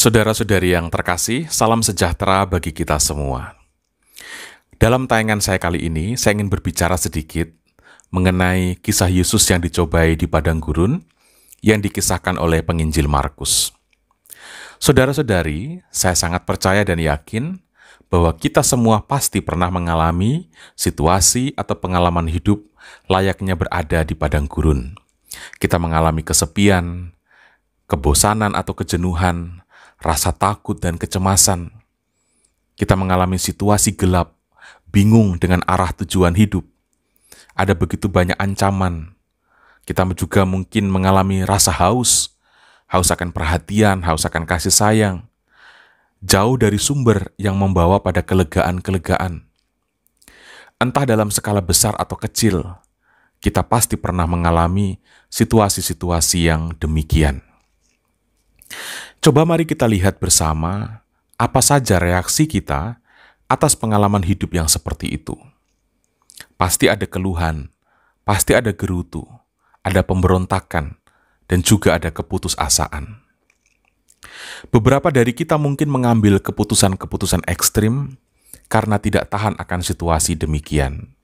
Saudara-saudari yang terkasih, salam sejahtera bagi kita semua. Dalam tayangan saya kali ini, saya ingin berbicara sedikit mengenai kisah Yesus yang dicobai di padang gurun yang dikisahkan oleh penginjil Markus. Saudara-saudari, saya sangat percaya dan yakin bahwa kita semua pasti pernah mengalami situasi atau pengalaman hidup layaknya berada di padang gurun. Kita mengalami kesepian, kebosanan atau kejenuhan, rasa takut dan kecemasan. Kita mengalami situasi gelap, bingung dengan arah tujuan hidup. Ada begitu banyak ancaman. Kita juga mungkin mengalami rasa haus akan perhatian, haus akan kasih sayang, jauh dari sumber yang membawa pada kelegaan-kelegaan. Entah dalam skala besar atau kecil, kita pasti pernah mengalami situasi-situasi yang demikian. Coba mari kita lihat bersama apa saja reaksi kita atas pengalaman hidup yang seperti itu. Pasti ada keluhan, pasti ada gerutu, ada pemberontakan, dan juga ada keputusasaan. Beberapa dari kita mungkin mengambil keputusan-keputusan ekstrim karena tidak tahan akan situasi demikian.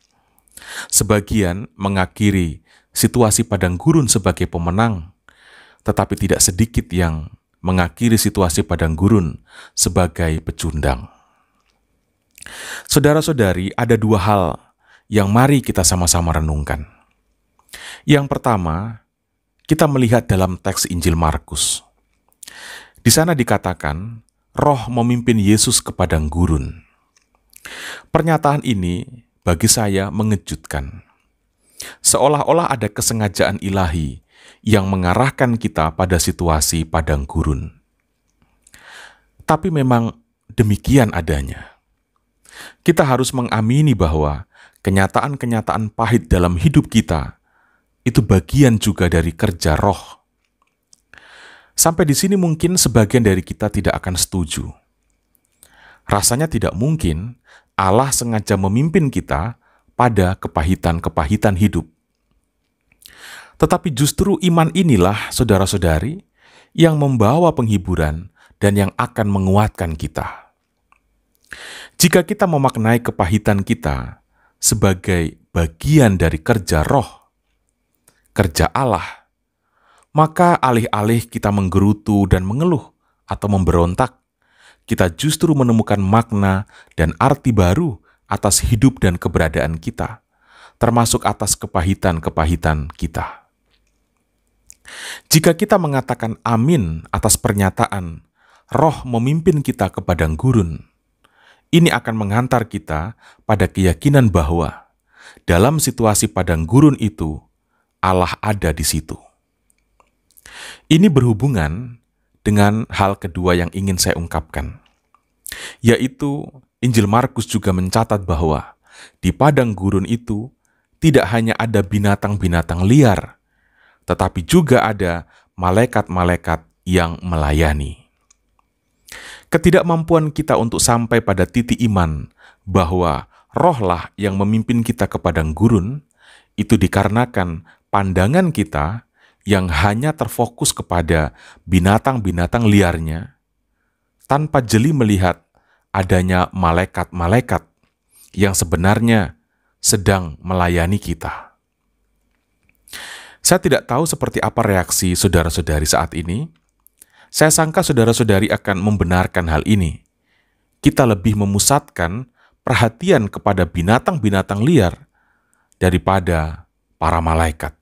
Sebagian mengakhiri situasi padang gurun sebagai pemenang, tetapi tidak sedikit yang mengakhiri situasi padang gurun sebagai pecundang. Saudara-saudari, ada dua hal yang mari kita sama-sama renungkan. Yang pertama, kita melihat dalam teks Injil Markus. Di sana dikatakan, Roh memimpin Yesus ke padang gurun. Pernyataan ini bagi saya mengejutkan. Seolah-olah ada kesengajaan ilahi yang mengarahkan kita pada situasi padang gurun. Tapi memang demikian adanya. Kita harus mengamini bahwa kenyataan-kenyataan pahit dalam hidup kita itu bagian juga dari kerja Roh. Sampai di sini mungkin sebagian dari kita tidak akan setuju. Rasanya tidak mungkin Allah sengaja memimpin kita pada kepahitan-kepahitan hidup. Tetapi justru iman inilah, saudara-saudari, yang membawa penghiburan dan yang akan menguatkan kita. Jika kita memaknai kepahitan kita sebagai bagian dari kerja Roh, kerja Allah, maka alih-alih kita menggerutu dan mengeluh atau memberontak, kita justru menemukan makna dan arti baru atas hidup dan keberadaan kita, termasuk atas kepahitan-kepahitan kita. Jika kita mengatakan amin atas pernyataan Roh memimpin kita ke padang gurun, ini akan menghantar kita pada keyakinan bahwa dalam situasi padang gurun itu, Allah ada di situ. Ini berhubungan dengan hal kedua yang ingin saya ungkapkan, yaitu Injil Markus juga mencatat bahwa di padang gurun itu tidak hanya ada binatang-binatang liar, tetapi juga ada malaikat-malaikat yang melayani. Ketidakmampuan kita untuk sampai pada titik iman bahwa Rohlah yang memimpin kita ke padang gurun, itu dikarenakan pandangan kita yang hanya terfokus kepada binatang-binatang liarnya, tanpa jeli melihat adanya malaikat-malaikat yang sebenarnya sedang melayani kita. Saya tidak tahu seperti apa reaksi saudara-saudari saat ini. Saya sangka saudara-saudari akan membenarkan hal ini. Kita lebih memusatkan perhatian kepada binatang-binatang liar daripada para malaikat.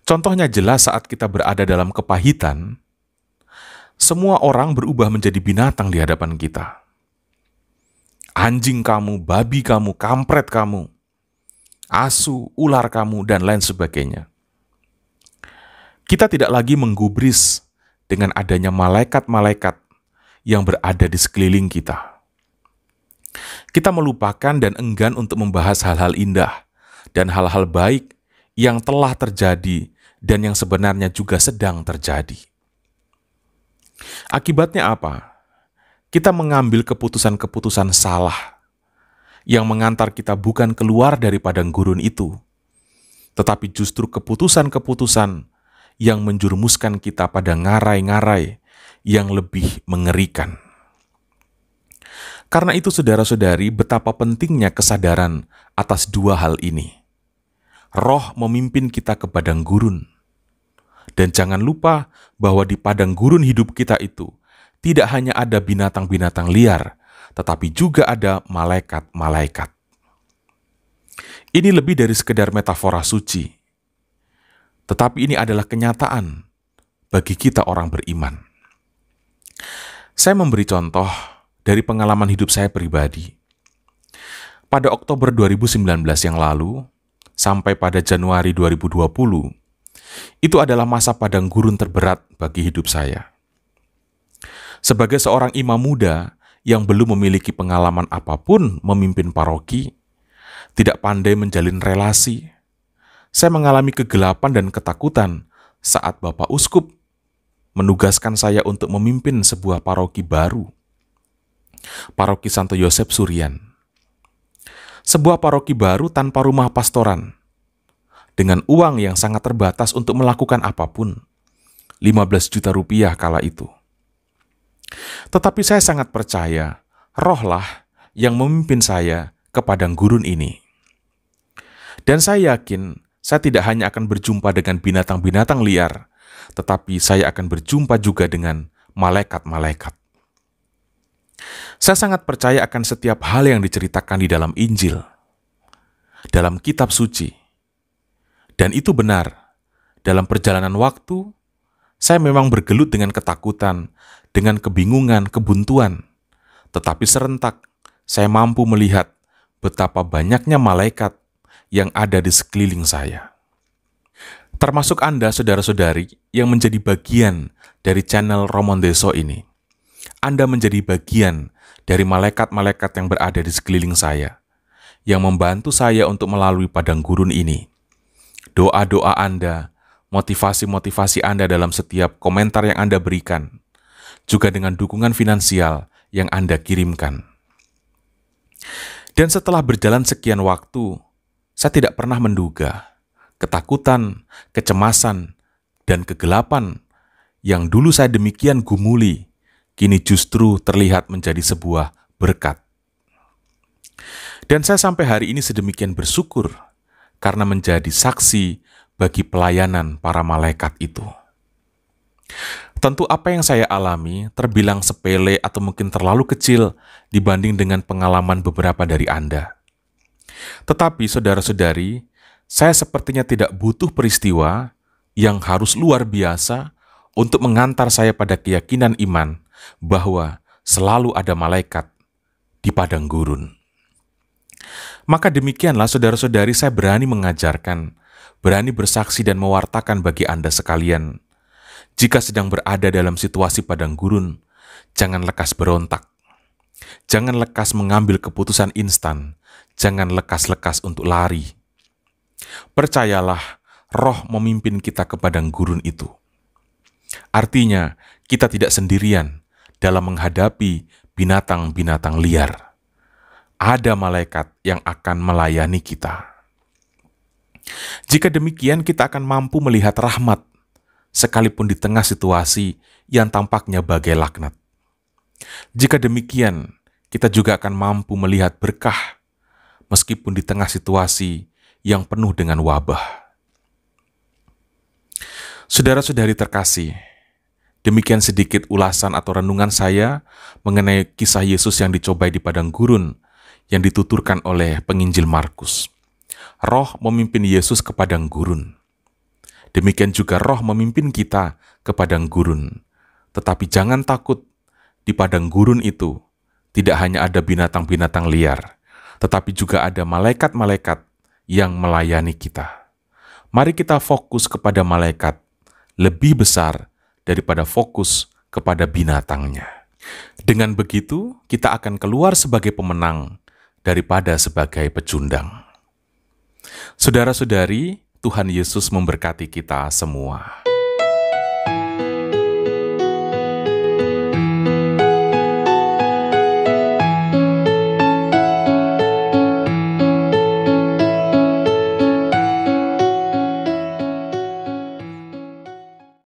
Contohnya jelas saat kita berada dalam kepahitan, semua orang berubah menjadi binatang di hadapan kita. Anjing kamu, babi kamu, kampret kamu, asu, ular kamu, dan lain sebagainya. Kita tidak lagi menggubris dengan adanya malaikat-malaikat yang berada di sekeliling kita. Kita melupakan dan enggan untuk membahas hal-hal indah dan hal-hal baik yang telah terjadi dan yang sebenarnya juga sedang terjadi. Akibatnya apa? Kita mengambil keputusan-keputusan salah yang mengantar kita bukan keluar dari padang gurun itu, tetapi justru keputusan-keputusan yang menjerumuskan kita pada ngarai-ngarai yang lebih mengerikan. Karena itu saudara-saudari, betapa pentingnya kesadaran atas dua hal ini. Roh memimpin kita ke padang gurun. Dan jangan lupa bahwa di padang gurun hidup kita itu tidak hanya ada binatang-binatang liar, tetapi juga ada malaikat-malaikat. Ini lebih dari sekedar metafora suci, tetapi ini adalah kenyataan bagi kita orang beriman. Saya memberi contoh dari pengalaman hidup saya pribadi. Pada Oktober 2019 yang lalu, sampai pada Januari 2020, itu adalah masa padang gurun terberat bagi hidup saya. Sebagai seorang imam muda yang belum memiliki pengalaman apapun memimpin paroki, tidak pandai menjalin relasi, saya mengalami kegelapan dan ketakutan saat Bapak Uskup menugaskan saya untuk memimpin sebuah paroki baru, Paroki Santo Yosef Surian. Sebuah paroki baru tanpa rumah pastoran, dengan uang yang sangat terbatas untuk melakukan apapun, 15 juta rupiah kala itu. Tetapi saya sangat percaya, rohlah yang memimpin saya ke padang gurun ini. Dan saya yakin, saya tidak hanya akan berjumpa dengan binatang-binatang liar, tetapi saya akan berjumpa juga dengan malaikat-malaikat. Saya sangat percaya akan setiap hal yang diceritakan di dalam Injil, dalam kitab suci. Dan itu benar, dalam perjalanan waktu, saya memang bergelut dengan ketakutan, dengan kebingungan, kebuntuan. Tetapi serentak, saya mampu melihat betapa banyaknya malaikat yang ada di sekeliling saya. Termasuk Anda, saudara-saudari, yang menjadi bagian dari channel Romondeso ini. Anda menjadi bagian dari malaikat-malaikat yang berada di sekeliling saya, yang membantu saya untuk melalui padang gurun ini. Doa-doa Anda, motivasi-motivasi Anda dalam setiap komentar yang Anda berikan, juga dengan dukungan finansial yang Anda kirimkan. Dan setelah berjalan sekian waktu, saya tidak pernah menduga ketakutan, kecemasan, dan kegelapan yang dulu saya demikian gumuli, kini justru terlihat menjadi sebuah berkat. Dan saya sampai hari ini sedemikian bersyukur karena menjadi saksi bagi pelayanan para malaikat itu. Tentu apa yang saya alami terbilang sepele atau mungkin terlalu kecil dibanding dengan pengalaman beberapa dari Anda. Tetapi saudara-saudari, saya sepertinya tidak butuh peristiwa yang harus luar biasa untuk mengantar saya pada keyakinan iman bahwa selalu ada malaikat di padang gurun. Maka demikianlah saudara-saudari, saya berani mengajarkan, berani bersaksi dan mewartakan bagi Anda sekalian. Jika sedang berada dalam situasi padang gurun, jangan lekas berontak. Jangan lekas mengambil keputusan instan. Jangan lekas-lekas untuk lari. Percayalah, roh memimpin kita ke padang gurun itu. Artinya, kita tidak sendirian dalam menghadapi binatang-binatang liar. Ada malaikat yang akan melayani kita. Jika demikian, kita akan mampu melihat rahmat, sekalipun di tengah situasi yang tampaknya bagai laknat. Jika demikian, kita juga akan mampu melihat berkah, meskipun di tengah situasi yang penuh dengan wabah. Saudara-saudari terkasih, demikian sedikit ulasan atau renungan saya mengenai kisah Yesus yang dicobai di padang gurun yang dituturkan oleh penginjil Markus. Roh memimpin Yesus ke padang gurun. Demikian juga roh memimpin kita ke padang gurun. Tetapi jangan takut, di padang gurun itu tidak hanya ada binatang-binatang liar, tetapi juga ada malaikat-malaikat yang melayani kita. Mari kita fokus kepada malaikat lebih besar daripada fokus kepada binatangnya. Dengan begitu, kita akan keluar sebagai pemenang daripada sebagai pecundang. Saudara-saudari, Tuhan Yesus memberkati kita semua.